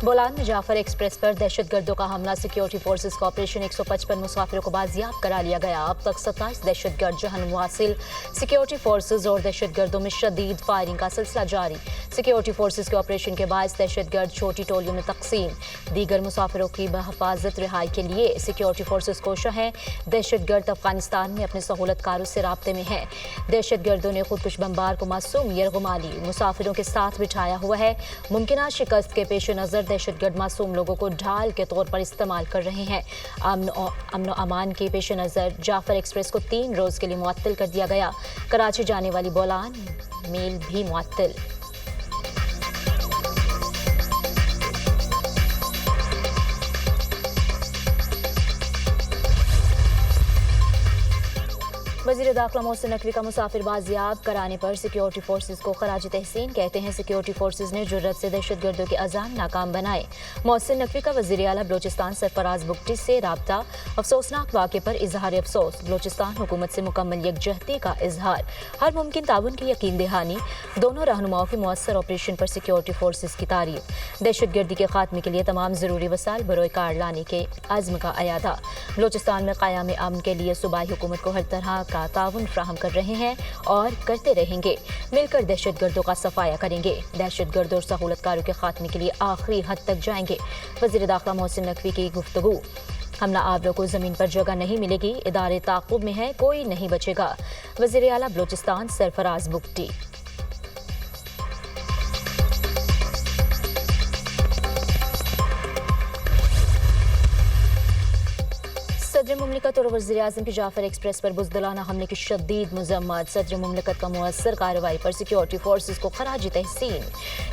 बोलान में जाफर एक्सप्रेस पर दहशतगर्दों का हमला, सिक्योरिटी फोर्सेज का ऑपरेशन, 155 मुसाफिरों को बाजियाब करा लिया गया। अब तक 27 दहशतगर्द जहन्नुम हासिल। सिक्योरिटी फोर्सेज और दहशतगर्दों में शदीद फायरिंग का सिलसिला जारी। सिक्योरिटी फोर्सेज के ऑपरेशन के बाद दहशतगर्द छोटी टोलियों में तकसीम। दीगर मुसाफिरों की बहफाजत रिहाई के लिए सिक्योरिटी फोर्सेज कोशा हैं। दहशतगर्द अफगानिस्तान में अपने सहूलतकारों से राब्ते में हैं। दहशतगर्दों ने खुदकुश बमबार को मासूम यरगुमाली मुसाफिरों के साथ बिठाया हुआ है। मुमकिन शिकस्त के पेश नज़र दहशतगर्द मासूम लोगों को ढाल के तौर पर इस्तेमाल कर रहे हैं। अमन अमान के पेश नज़र जाफर एक्सप्रेस को 3 रोज़ के लिए मुअत्तल कर दिया गया। कराची जाने वाली बोलान मेल भी मुअत्तल। वज़ीर दाखिला मोहसिन नकवी का मुसाफिर बाजियाब कराने पर सिक्योरिटी फोर्सेज को खराज तहसीन। कहते हैं सिक्योरिटी फोर्सेज ने जुर्रत से दहशतगर्दों के अज़ाम नाकाम बनाए। मोहसिन नकवी का वज़ीर आला बलोचिस्तान सरफराज बुगटी से राब्ता, अफसोसनाक वाक़े पर इजहार अफसोस। बलोचिस्तान हुकूमत से मुकम्मल यकजहती का इजहार, हर मुमकिन ताउन की यकीन दहानी। दोनों रहनुमाओं के मुअस्सर ऑपरेशन पर सिक्योरिटी फोर्सेज की तारीफ। दहशतगर्दी के खात्मे के लिए तमाम ज़रूरी वसाइल बरोए कार लाने के अज़्म का अयादा। बलोचिस्तान में क़याम अमन के लिए सूबाई हुकूमत को हर तरह का ताउन फ्राहम कर रहे हैं और करते रहेंगे। मिलकर दहशतगर्दों का सफाया करेंगे। दहशतगर्दों और सहूलतकारों के खात्मे के लिए आखिरी हद तक जाएंगे। वज़ीर दाखिला मोहसिन नकवी की गुफ्तगू। हमला आवरों को ज़मीन पर जगह नहीं मिलेगी, इदारे ताक़ुब में है, कोई नहीं बचेगा। वज़ीर आला बलोचिस्तान सरफराज बुगटी। सदर मुमलिकत और वज़ीर आज़म की जाफर एक्सप्रेस पर बुज़दिलाना हमले की शदीद मज़म्मत। सदर मुमलिकत का मुअस्सर कार्रवाई पर सिक्योरिटी फोर्सेज को खराज तहसीन।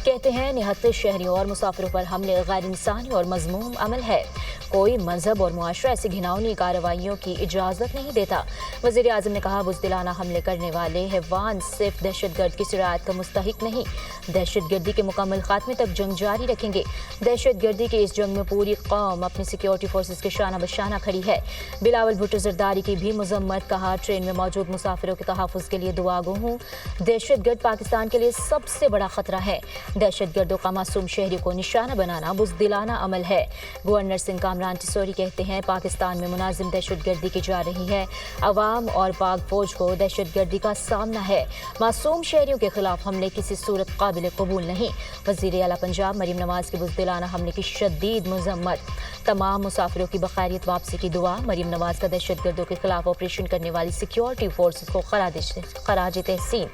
कहते हैं 79 शहरियों और मुसाफिरों पर हमले गैर इंसानी और मज़मूम अमल है। कोई मजहब और मुआशरा ऐसी घिनौनी कार्रवाइयों की इजाज़त नहीं देता। वज़ीर आज़म ने कहा बुज़दिलाना हमले करने वाले हैवान सिर्फ दहशतगर्द की सिरायत का मुस्तहिक नहीं, दहशतगर्दी के मुकम्मल खात्मे तक जंग जारी रखेंगे। दहशतगर्दी के इस जंग में पूरी कौम अपनी सिक्योरिटी फोर्सेज के शाना बशाना खड़ी है। बिलावल भुट्टो जरदारी की भी मजम्मत। कहा ट्रेन में मौजूद मुसाफिरों के तहफ़्फ़ुज़ के लिए दुआ गो हूँ। दहशतगर्द पाकिस्तान के लिए सबसे बड़ा खतरा है। दहशतगर्दों का मासूम शहरियों को निशाना बनाना बुज़दिलाना अमल है। गवर्नर सिंह कामरान टिसोरी कहते हैं पाकिस्तान में मुनाजिम दहशतगर्दी की जा रही है। अवाम और पाक फौज को दहशतगर्दी का सामना है। मासूम शहरियों के खिलाफ हमले किसी सूरत काबिल कबूल नहीं। वज़ीर आला पंजाब मरीम नवाज के बुज़दिलाना हमले की शदीद मज़म्मत। तमाम मुसाफिरों की बखैरियत वापसी की दुआ। मरीम नवाज का दहशतगर्दों के खिलाफ ऑपरेशन करने वाली सिक्योरिटी फोर्सेज को खराज तहसीन।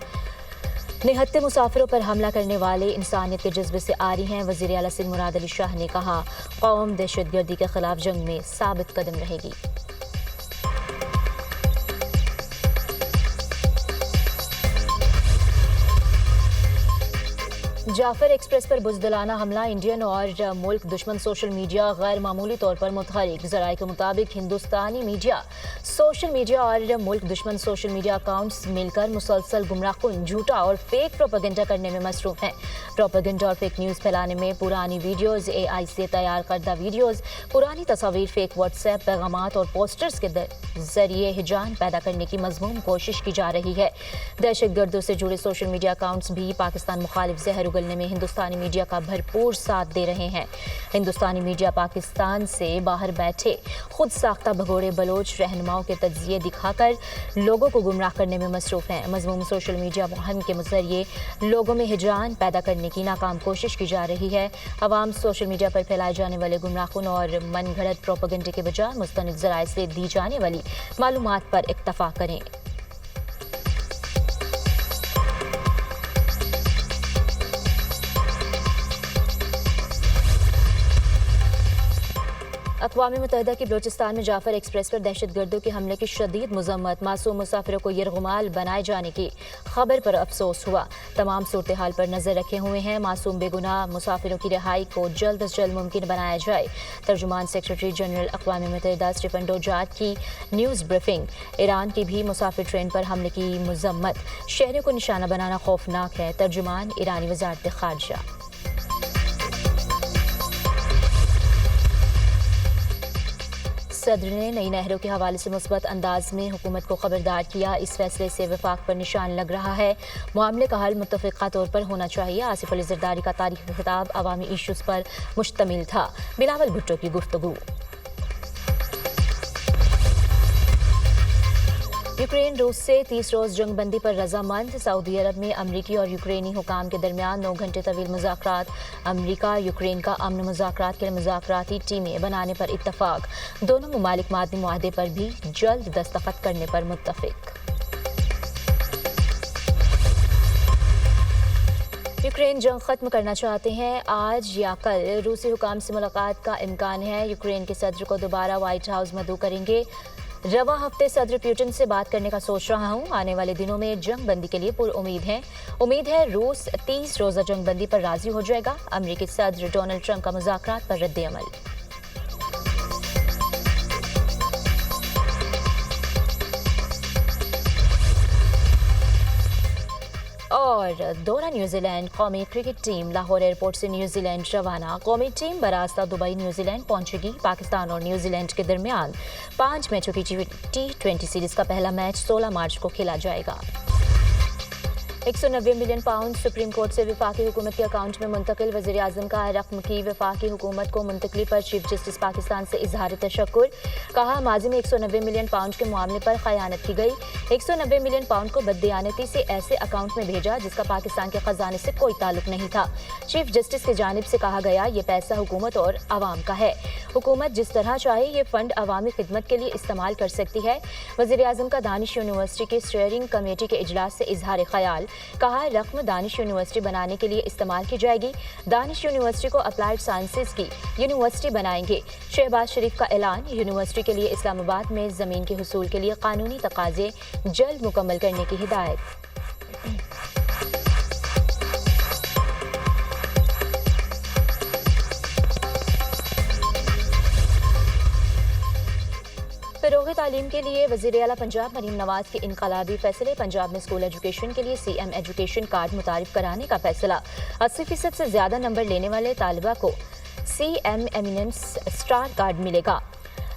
निहत्ते मुसाफिरों पर हमला करने वाले इंसानियत के जज्बे से आरी हैं। वज़ीर आला सिंध मुराद अली शाह ने कहा कौम दहशतगर्दी के खिलाफ जंग में साबित कदम रहेगी। जाफर एक्सप्रेस पर बुज़दिलाना हमला, इंडियन और मुल्क दुश्मन सोशल मीडिया गैर मामूली तौर पर मुतहरिक। ज़राए के मुताबिक हिंदुस्तानी मीडिया, सोशल मीडिया और मुल्क दुश्मन सोशल मीडिया अकाउंट्स मिलकर मुसलसल गुमराहकुन, झूठा और फेक प्रोपेगेंडा करने में मसरूफ हैं। प्रोपेगेंडा और फेक न्यूज़ फैलाने में पुरानी वीडियोज़, AI से तैयार करदा वीडियोज़, पुरानी तस्वीर, फेक व्हाट्सएप पैगामात और पोस्टर्स के जरिए हिजान पैदा करने की मज़मूम कोशिश की जा रही है। दहशतगर्दों से जुड़े सोशल मीडिया अकाउंट्स भी पाकिस्तान मुखालिफ जहर उगलने में हिंदुस्तानी मीडिया का भरपूर साथ दे रहे हैं। हिंदुस्तानी मीडिया पाकिस्तान से बाहर बैठे खुद साख्ता भगोड़े बलोच रहनुमाओं के तज्जिए दिखाकर लोगों को गुमराह करने में मसरूफ हैं। मज़मूम सोशल मीडिया मुहिम के जरिए लोगों में हिजान पैदा करने की नाकाम कोशिश की जा रही है। अवाम सोशल मीडिया पर फैलाए जाने वाले गुमराहकुन और मन घड़त प्रोपेगेंडे के बजाय मुस्तनिद ज़राए से दी जाने वाली मालूमात पर इक्तफा करें। अक़वाम मुत्तहिदा की बलोचिस्तान में जाफर एक्सप्रेस पर दहशतगर्दों के हमले की शदीद मज़म्मत। मासूम मुसाफिरों को यरगुमाल बनाए जाने की खबर पर अफसोस हुआ। तमाम सूरत हाल पर नज़र रखे हुए हैं। मासूम बेगुनाह मुसाफिरों की रिहाई को जल्द अज जल्द मुमकिन बनाया जाए। तर्जुमान सेक्रेटरी जनरल अक़वाम मुत्तहिदा स्टीफन डुजार्ट की न्यूज़ ब्रीफिंग। ईरान की भी मुसाफिर ट्रेन पर हमले की मज़म्मत। शहरियों को निशाना बनाना खौफनाक है। तर्जुमान ईरानी वज़ारत ख़ारजा। सदर ने नई नहरों के हवाले से मुस्बत अंदाज में हुकूमत को खबरदार किया। इस फैसले से वफाक पर निशान लग रहा है। मामले का हल मुत्तफ़िक़ा तौर पर होना चाहिए। आसिफ अली ज़रदारी का तारीख़ी खिताब अवामी इशूज़ पर मुश्तमिल था। बिलावल भुट्टो की गुफ्तगू। यूक्रेन रूस से 30 रोज़ जंगबंदी पर रजामंद। सऊदी अरब में अमरीकी और यूक्रेनी हुकाम के दरमियान 9 घंटे तवील मुज़ाकरात। अमरीका यूक्रेन का अमन मुज़ाकरात के लिए मुज़ाकराती टीमें बनाने पर इत्तफ़ाक। दोनों ममालिक मादनी मुआहदे पर भी जल्द दस्तखत करने पर मुत्तफ़िक़। यूक्रेन जंग खत्म करना चाहते हैं। आज या कल रूसी हुकाम से मुलाकात का इम्कान है। यूक्रेन के सदर को दोबारा व्हाइट हाउस मदऊ करेंगे। रवा हफ्ते सदर प्यूटिन से बात करने का सोच रहा हूं। आने वाले दिनों में जंग बंदी के लिए पुरउम्मीद है। उम्मीद है रूस 30 रोज़ा जंग बंदी पर राजी हो जाएगा। अमरीकी सदर डोनाल्ड ट्रंप का मुज़ाकरात पर रद्द अमल। और दौरा न्यूजीलैंड। कौमी क्रिकेट टीम लाहौर एयरपोर्ट से न्यूजीलैंड रवाना। कौमी टीम बरास्ता दुबई न्यूजीलैंड पहुंचेगी। पाकिस्तान और न्यूजीलैंड के दरमियान 5 मैचों की T20 सीरीज का पहला मैच 16 मार्च को खेला जाएगा। 190 मिलियन पाउंड सुप्रीम कोर्ट से वफाकी हुकूमत के अकाउंट में मुंतकिल। वज़ीर आज़म का रकम की वफाकी हुकूमत को मुंतकली पर चीफ जस्टिस पाकिस्तान से इजहार तशक्कुर। कहा माजी में 190 मिलियन पाउंड के मामले पर खयानत की गई। 190 मिलियन पाउंड को बददियानती से ऐसे अकाउंट में भेजा जिसका पाकिस्तान के खजाने से कोई ताल्लुक नहीं था। चीफ जस्टिस की जानिब से कहा गया ये पैसा हुकूमत और आवाम का है। हुकूमत जिस तरह चाहे ये फंड अवामी खिदमत के लिए इस्तेमाल कर सकती है। वज़ीर आज़म का दानिश यूनिवर्सिटी की स्टीयरिंग कमेटी के इजलास से इजहार ख्याल। कहा रकम दानिश यूनिवर्सिटी बनाने के लिए इस्तेमाल की जाएगी। दानिश यूनिवर्सिटी को अप्लाइड साइंसेज की यूनिवर्सिटी बनाएंगे। शहबाज शरीफ का ऐलान। यूनिवर्सिटी के लिए इस्लामाबाद में ज़मीन के हुसूल के लिए कानूनी तकाजे जल्द मुकम्मल करने की हिदायत। फ़रोग़ तालीम के लिए वज़ीर आला पंजाब मरीम नवाज के इनकलाबी फैसले। पंजाब में स्कूल एजुकेशन के लिए CM एजुकेशन कार्ड मुतारिफ कराने का फैसला। 80% से ज़्यादा नंबर लेने वाले तालिबा को CM एमिनेंस स्टार कार्ड मिलेगा।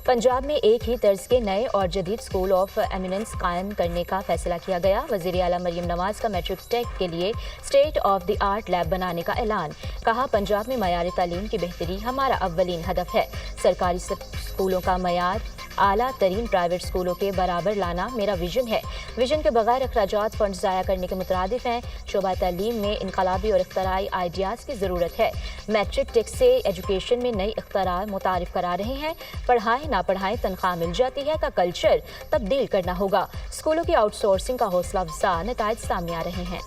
पंजाब में एक ही तर्ज के नए और जदीद स्कूल ऑफ एमिनेंस कायम करने का फैसला किया गया। वज़ीर आला मरीम नवाज का मैट्रिक टेक के लिए state of the art lab बनाने का ऐलान। कहा पंजाब में मयार तालीम की बेहतरी हमारा अव्वलीन हदफ है। सरकारी स्कूलों का मयार आला तरीन प्राइवेट स्कूलों के बराबर लाना मेरा विजन है। विजन के बगैर अखराजात फंड ज़ाया करने के मुतरादिफ हैं। शोबा तालीम में इनकलाबी और इख्तराई आइडियाज़ की ज़रूरत है। मैट्रिक टेक से एजुकेशन में नई इख्तरा मुतारिफ करा रहे हैं। पढ़ाएं ना पढ़ाएं तनख्वाह मिल जाती है का कल्चर तब्दील करना होगा। स्कूलों की आउटसोर्सिंग का हौसला अफजा नताइज सामने आ रहे हैं।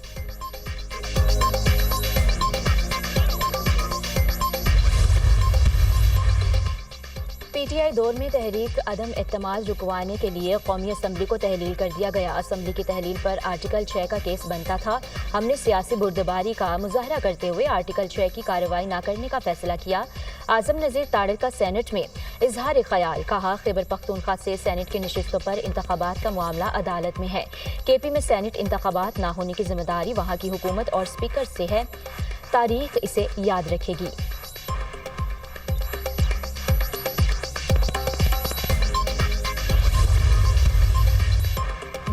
PTI दौर में तहरीक अदम एतमाद रुकवाने के लिए कौमी असम्बली को तहलील कर दिया गया। असम्बली की तहलील पर आर्टिकल 6 का केस बनता था। हमने सियासी बुर्दबारी का मुजाहरा करते हुए आर्टिकल 6 की कार्रवाई न करने का फैसला किया। आजम नज़ीर ताड़र का सेनेट में इजहार ख्याल। कहा खैबर पख्तूनख्वा से सेनेट की नशिस्तों पर इंतखाबात का मामला अदालत में है। KP में सेनेट इंतखाबात न होने की जिम्मेदारी वहाँ की हुकूमत और स्पीकर से है। तारीख इसे याद रखेगी।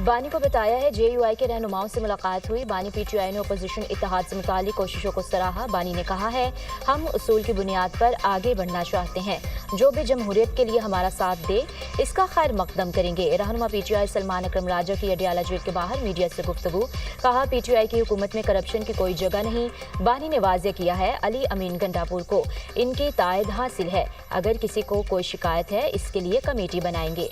बानी को बताया है JUI के रहनुमाओं से मुलाकात हुई। बानी PTI ने अपोजिशन इत्तेहाद से मुतालिक कोशिशों को सराहा। बानी ने कहा है हम उसूल की बुनियाद पर आगे बढ़ना चाहते हैं। जो भी जमहूरियत के लिए हमारा साथ दे इसका खैर मकदम करेंगे। रहनुमा PTI सलमान अकरम राजा की अडियाला जेल के बाहर मीडिया से गुफ्तगू। कहा PTI की हुकूमत में करप्शन की कोई जगह नहीं। बानी ने वाज़ेह किया है अली अमीन गंडापुर को इनकी तायद हासिल है। अगर किसी को कोई शिकायत है इसके लिए कमेटी बनाएंगे।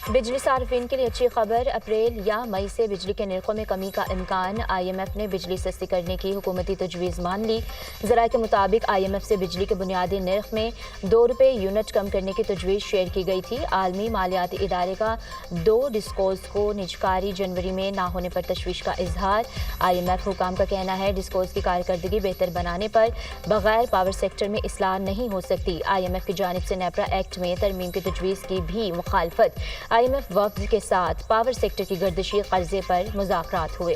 बिजली सार्फिन के लिए अच्छी खबर। अप्रैल या मई से बिजली के निर्खों में कमी का इम्कान। IMF ने बिजली सस्ती करने की हुकूमती तजवीज़ मान ली। ज़राए के मुताबिक IMF से बिजली के बुनियादी निर्ख में 2 रुपये यूनिट कम करने की तजवीज़ शेयर की गई थी। आलमी मालियाती इदारे का 2 डिस्कोज़ को निजकारी जनवरी में ना होने पर तशवीश का इजहार। IMF हुकाम का कहना है डिस्कोज़ की कारकर्दगी बेहतर बनाने पर बगैर पावर सेक्टर में इस्लाह नहीं हो सकती। IMF की जानिब से नेपरा एक्ट में तरमीम की तजवीज़ की भी मुखालफत। IMF वफ़द के साथ पावर सेक्टर की गर्दिशी कर्जे पर मुज़ाकरात हुए।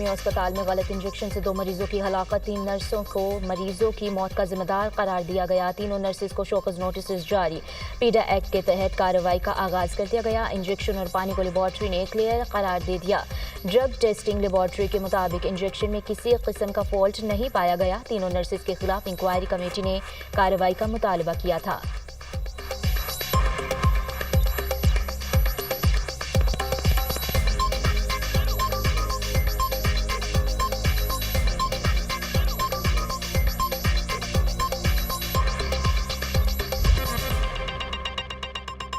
جامعہ اسپتال میں غلط انجیکشن سے 2 مریضوں کی ہلاکت، 3 نرسوں کو مریضوں کی موت کا ذمہ دار قرار دیا گیا، تینوں نرسز کو شوکز نوٹسز جاری، پیڈا ایکٹ کے تحت کارروائی کا آغاز کر دیا گیا، انجیکشن اور پانی کو لیبارٹری نے کلیئر قرار دے دیا، ڈرگ ٹیسٹنگ لیبارٹری کے مطابق انجیکشن میں کسی قسم کا فالٹ نہیں پایا گیا، تینوں نرسز کے خلاف انکوائری کمیٹی نے کارروائی کا مطالبہ کیا تھا۔